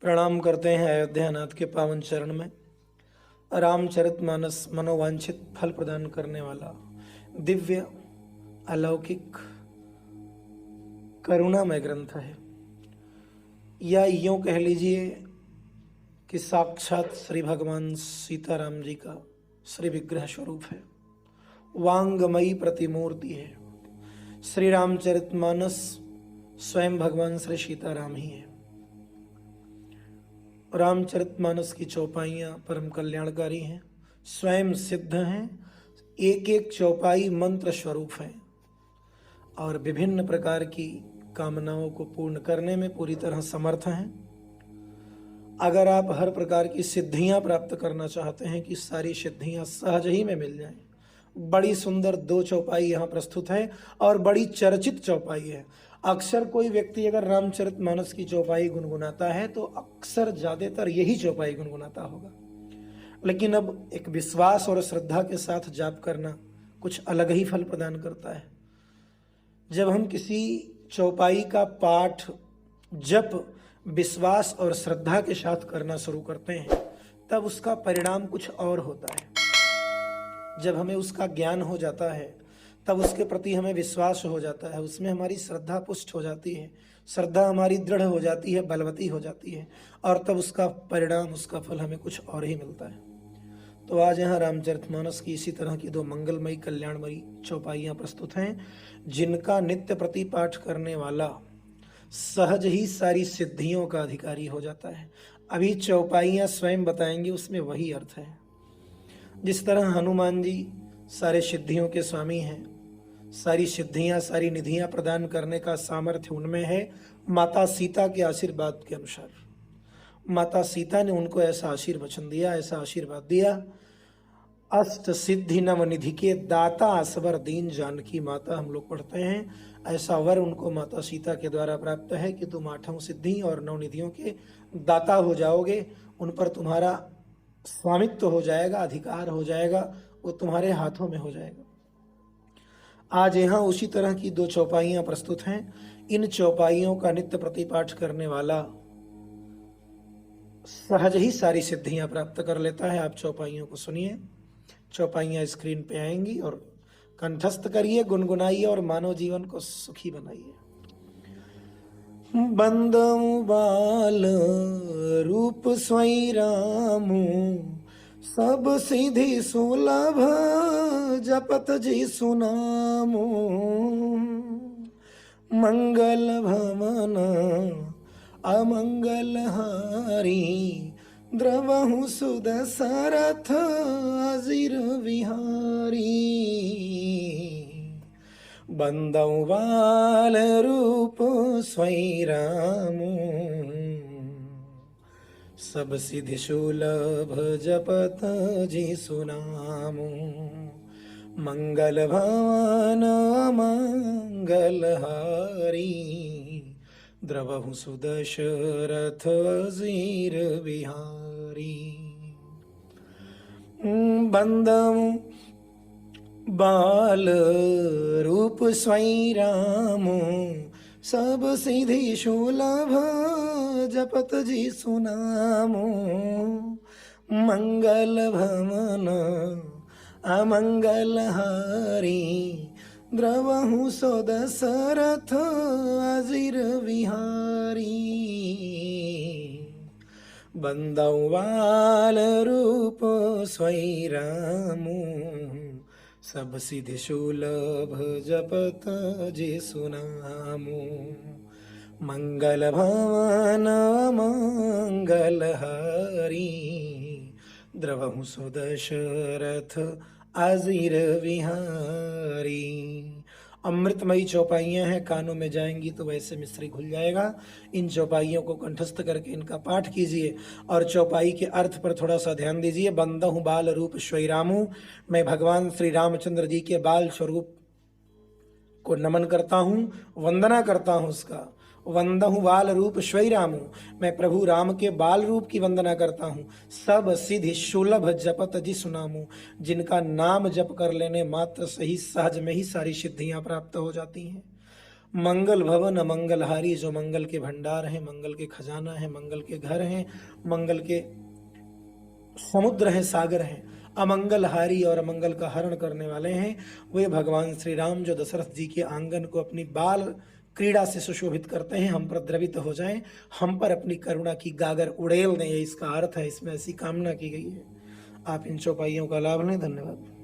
प्रणाम करते हैं अयोध्यानाथ के पावन चरण में। रामचरितमानस मनोवांछित फल प्रदान करने वाला दिव्य अलौकिक करुणामय ग्रंथ है, या यूं कह लीजिए कि साक्षात श्री भगवान सीताराम जी का श्री विग्रह स्वरूप है, वांगमयी प्रतिमूर्ति है। श्री रामचरितमानस स्वयं भगवान श्री सीताराम ही है। रामचरितमानस की चौपाइयाँ परम कल्याणकारी हैं, स्वयं सिद्ध हैं, एक एक चौपाई मंत्र स्वरूप है और विभिन्न प्रकार की कामनाओं को पूर्ण करने में पूरी तरह समर्थ हैं। अगर आप हर प्रकार की सिद्धियां प्राप्त करना चाहते हैं कि सारी सिद्धियां सहज ही में मिल जाएं, बड़ी सुंदर 2 चौपाई यहाँ प्रस्तुत है और बड़ी चर्चित चौपाई है। अक्सर कोई व्यक्ति अगर रामचरितमानस की चौपाई गुनगुनाता है तो अक्सर ज्यादातर यही चौपाई गुनगुनाता होगा, लेकिन अब एक विश्वास और श्रद्धा के साथ जाप करना कुछ अलग ही फल प्रदान करता है। जब हम किसी चौपाई का पाठ जप विश्वास और श्रद्धा के साथ करना शुरू करते हैं तब उसका परिणाम कुछ और होता है। जब हमें उसका ज्ञान हो जाता है तब उसके प्रति हमें विश्वास हो जाता है, उसमें हमारी श्रद्धा पुष्ट हो जाती है, श्रद्धा हमारी दृढ़ हो जाती है, बलवती हो जाती है और तब उसका परिणाम, उसका फल हमें कुछ और ही मिलता है। तो आज यहाँ रामचरितमानस की इसी तरह की 2 मंगलमयी कल्याणमयी चौपाइयाँ प्रस्तुत हैं, जिनका नित्य प्रतिपाठ करने वाला सहज ही सारी सिद्धियों का अधिकारी हो जाता है। अभी चौपाइयाँ स्वयं बताएंगे, उसमें वही अर्थ है। जिस तरह हनुमान जी सारे सिद्धियों के स्वामी हैं, सारी सिद्धियां सारी निधियां प्रदान करने का सामर्थ्य उनमें है, माता सीता के आशीर्वाद के अनुसार। माता सीता ने उनको ऐसा आशीर्वचन दिया, ऐसा आशीर्वाद दिया, अष्ट सिद्धि नव निधि के दाता असवर दीन जानकी माता, हम लोग पढ़ते हैं। ऐसा वर उनको माता सीता के द्वारा प्राप्त है कि तुम 8 सिद्धि और 9 निधियों के दाता हो जाओगे, उन पर तुम्हारा स्वामित्व हो जाएगा, अधिकार हो जाएगा, वो तुम्हारे हाथों में हो जाएगा। आज यहाँ उसी तरह की 2 चौपाइयाँ प्रस्तुत हैं। इन चौपाइयों का नित्य प्रतिपाठ करने वाला सहज ही सारी सिद्धियां प्राप्त कर लेता है। आप चौपाइयों को सुनिए, चौपाइयाँ स्क्रीन पे आएंगी और कंठस्थ करिए, गुनगुनाइए और मानव जीवन को सुखी बनाइए। बंदऊ बाल रूप स्वयं रामू, सब सिद्धि सुलभ जपत जी सुनामो, मंगल भवन अमंगल हारी, द्रवहु सुदशरथ अजिर विहारी, बंदऊ बाल रूप स्वयं रामू, सब सिद्धि सुलभ जपत जी सुनामो, मंगल भवन मंगल हारी, द्रवहु सुदशरथ अजिर विहारी, बंदऊ बाल रूप स्वयं रामो, सब सिद्धि सुलभ जपत जी सुनामो, मंगल भवन अमंगल हारी, द्रवहु सुदशरथ अजिर विहारी, बंदऊ बाल रूप स्वयं रामो, सब सिद्धि सुलभ जपत जी सुनामो, मंगल भवन मंगल हारी, द्रवहु सुदशरथ अजिर विहारी। अमृतमयी चौपाइयाँ हैं, कानों में जाएंगी तो वैसे मिश्री घुल जाएगा। इन चौपाइयों को कंठस्थ करके इनका पाठ कीजिए और चौपाई के अर्थ पर थोड़ा सा ध्यान दीजिए। बंदहु बाल रूप स्वयं रामू, मैं भगवान श्री रामचंद्र जी के बाल स्वरूप को नमन करता हूँ, वंदना करता हूँ उसका। वंदहु बाल रूप स्वयं रामू, मैं प्रभु राम के बाल रूप की वंदना करता हूँ। सब सिद्धि सुलभ जपत जी सुनामू, जिनका नाम जप कर लेने मात्र से ही सहज में ही सारी सिद्धियां प्राप्त हो जाती हैं। मंगल भवन अमंगलहारी, जो मंगल के भंडार हैं, मंगल के खजाना है, मंगल के घर हैं, मंगल के समुद्र हैं, सागर हैं, अमंगलहारी और अमंगल का हरण करने वाले हैं, वे भगवान श्री राम जो दशरथ जी के आंगन को अपनी बाल क्रीड़ा से सुशोभित करते हैं, हम पर द्रवित हो जाएं, हम पर अपनी करुणा की गागर उड़ेल दें, ये इसका अर्थ है, इसमें ऐसी कामना की गई है। आप इन चौपाइयों का लाभ लें। धन्यवाद।